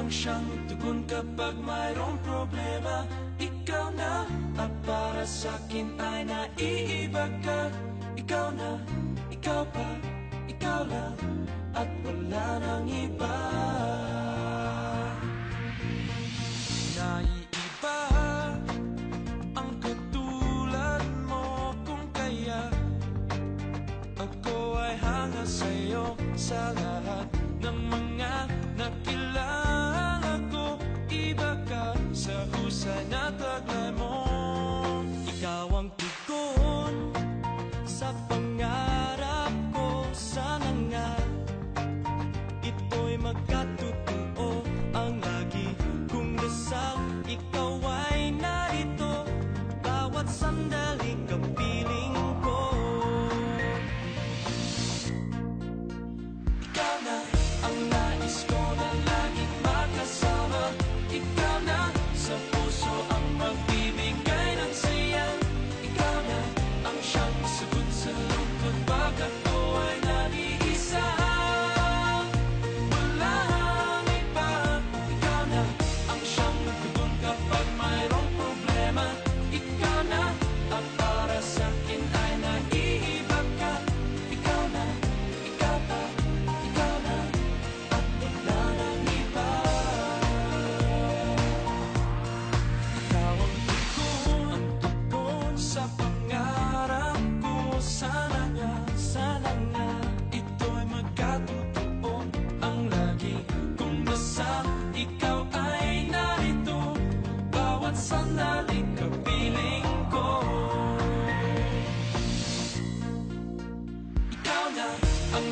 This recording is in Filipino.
ang siyang tugon kapag mayroong problema. Ikaw na, at para sa'kin ay naiiba ka. Ikaw na, ikaw pa, ikaw lang, at wala nang iba. Naiiba ang katulad mo, kung kaya ako ay hanga sa'yo. Sa lahat ng mga nakilala ko, iba ka sa husay na taglay mo. Ikaw ang tugon sa pangarap ko. Sana nga ito'y magkatotoo, ang lagi kong dasal. Ikaw ay narito, bawat sandali kapiling ko. Ikaw na ang nais ko na laging makasama. Ikaw na sa puso ang magbibigay ng saya. Ikaw na ang siyang sagot sa lungkot pag ako ay nag-iisa. Walang iba. Ikaw na ang siyang tugon kapag mayroong problema. Ikaw na, at para sa'kin ay naiiba ka. Ikaw na, ikaw pa, ikaw na, at wala nang iba. Ikaw ang tugon sa pangarap ko. Sana nga ito'y magkatotoo, ang lagi kong dasal. Ikaw ay narito, bawat sandali kapiling ko. Ikaw na ang